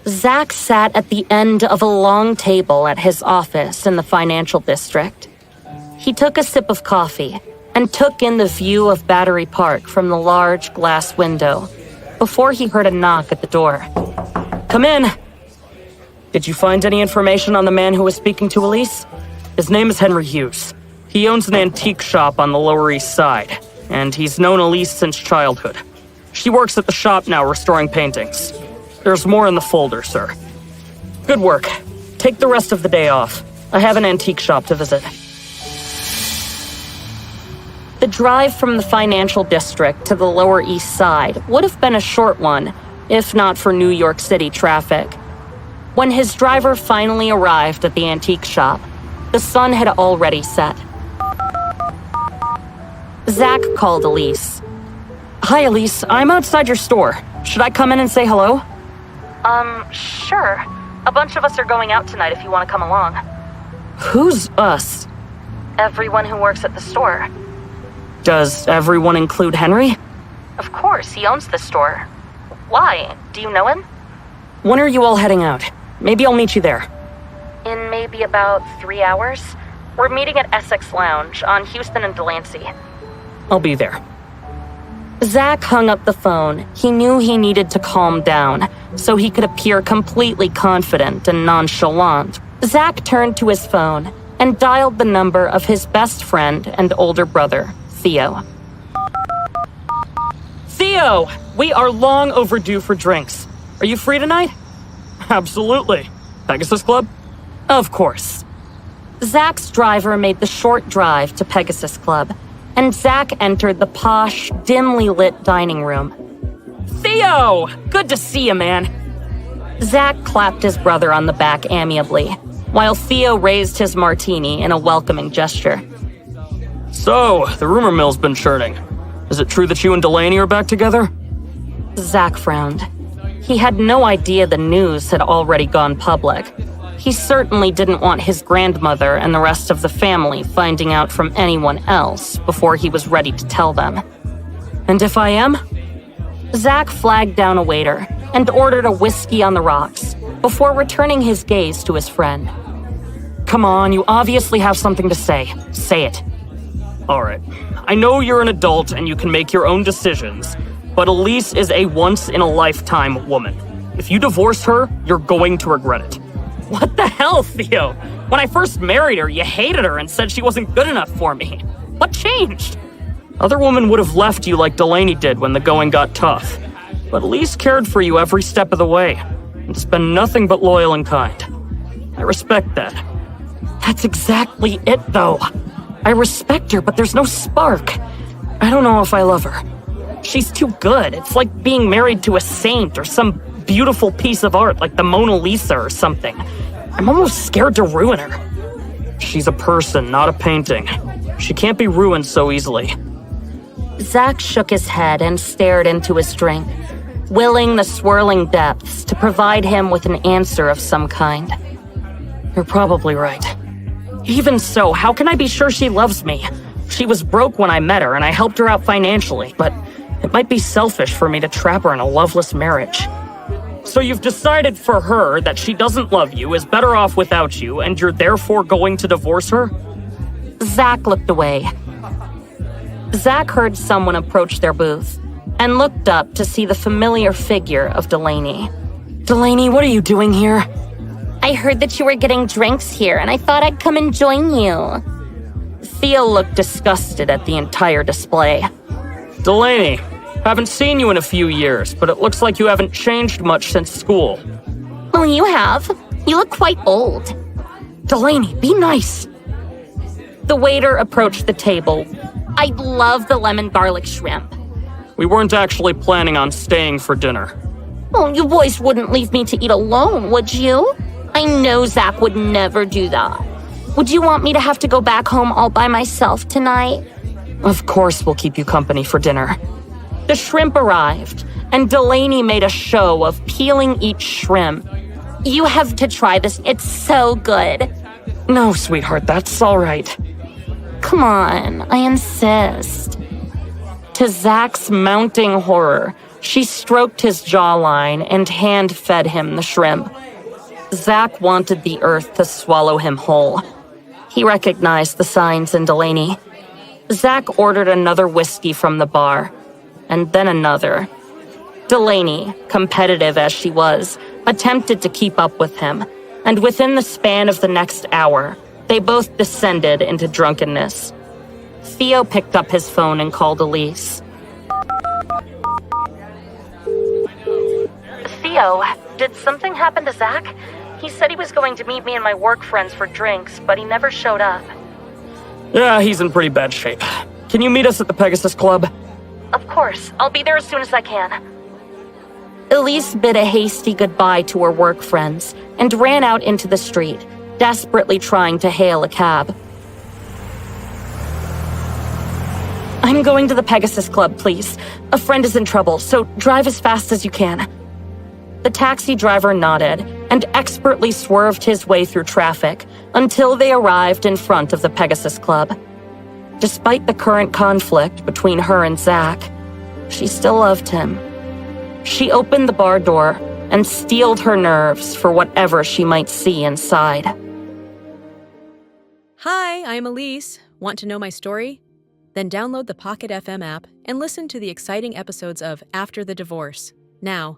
Zack sat at the end of a long table at his office in the financial district. He took a sip of coffee and took in the view of Battery Park from the large glass window before he heard a knock at the door. "Come in." "Did you find any information on the man who was speaking to Elise?" "His name is Henry Hughes. He owns an antique shop on the Lower East Side, and he's known Elise since childhood. She works at the shop now restoring paintings. There's more in the folder, sir." "Good work. Take the rest of the day off. I have an antique shop to visit." The drive from the financial district to the Lower East Side would have been a short one, if not for New York City traffic. When his driver finally arrived at the antique shop, the sun had already set. Zack called Elise. "Hi, Elise. I'm outside your store. Should I come in and say hello?" Sure. A bunch of us are going out tonight if you want to come along." "Who's us?" "Everyone who works at the store." "Does everyone include Henry?" "Of course, he owns the store. Why? Do you know him?" "When are you all heading out? Maybe I'll meet you there." "In maybe about 3 hours. We're meeting at Essex Lounge on Houston and Delaney." "I'll be there." Zack hung up the phone. He knew he needed to calm down so he could appear completely confident and nonchalant. Zack turned to his phone and dialed the number of his best friend and older brother, Theo. "Theo, we are long overdue for drinks. Are you free tonight?" "Absolutely. Pegasus Club?" "Of course." Zack's driver made the short drive to Pegasus Club, and Zack entered the posh, dimly lit dining room. "Theo! Good to see you, man." Zack clapped his brother on the back amiably, while Theo raised his martini in a welcoming gesture. "So, the rumor mill's been churning. Is it true that you and Delaney are back together?" Zack frowned. He had no idea the news had already gone public. He certainly didn't want his grandmother and the rest of the family finding out from anyone else before he was ready to tell them. "And if I am?" Zack flagged down a waiter and ordered a whiskey on the rocks before returning his gaze to his friend. "Come on, you obviously have something to say. Say it." "All right. I know you're an adult and you can make your own decisions, but Elise is a once-in-a-lifetime woman. If you divorce her, you're going to regret it." "What the hell, Theo? When I first married her, you hated her and said she wasn't good enough for me. What changed?" "Other women would have left you like Delaney did when the going got tough. But Elise cared for you every step of the way, and has been nothing but loyal and kind. I respect that." "That's exactly it, though. I respect her, but there's no spark. I don't know if I love her. She's too good. It's like being married to a saint or some beautiful piece of art like the Mona Lisa or something. I'm almost scared to ruin her." "She's a person, not a painting. She can't be ruined so easily." Zack shook his head and stared into his drink, willing the swirling depths to provide him with an answer of some kind. "You're probably right. Even so, how can I be sure she loves me? She was broke when I met her and I helped her out financially, but it might be selfish for me to trap her in a loveless marriage." "So you've decided for her that she doesn't love you, is better off without you, and you're therefore going to divorce her?" Zack looked away. Zack heard someone approach their booth and looked up to see the familiar figure of Delaney. "Delaney, what are you doing here?" "I heard that you were getting drinks here, and I thought I'd come and join you." Theo looked disgusted at the entire display. "Delaney, haven't seen you in a few years, but it looks like you haven't changed much since school." "Well, you have. You look quite old." "Delaney, be nice." The waiter approached the table. "I love the lemon garlic shrimp." "We weren't actually planning on staying for dinner." "Oh, you boys wouldn't leave me to eat alone, would you? I know Zack would never do that. Would you want me to have to go back home all by myself tonight?" "Of course we'll keep you company for dinner." The shrimp arrived, and Delaney made a show of peeling each shrimp. "You have to try this. It's so good." "No, sweetheart, that's all right." "Come on, I insist." To Zack's mounting horror, She stroked his jawline and hand-fed him the shrimp. Zack wanted the earth to swallow him whole. He recognized the signs in Delaney. Zack ordered another whiskey from the bar, and then another. Delaney, competitive as she was, attempted to keep up with him, and within the span of the next hour, they both descended into drunkenness. Theo picked up his phone and called Elise. Theo, did something happen to Zack? He said he was going to meet me and my work friends for drinks, but he never showed up. Yeah, he's in pretty bad shape. Can you meet us at the Pegasus Club? Of course. I'll be there as soon as I can. Elise bid a hasty goodbye to her work friends and ran out into the street, desperately trying to hail a cab. I'm going to the Pegasus Club, please. A friend is in trouble, so drive as fast as you can. The taxi driver nodded and expertly swerved his way through traffic until they arrived in front of the Pegasus Club. Despite the current conflict between her and Zack, she still loved him. She opened the bar door and steeled her nerves for whatever she might see inside. Hi, I'm Elise. Want to know my story? Then download the Pocket FM app and listen to the exciting episodes of After the Divorce. Now,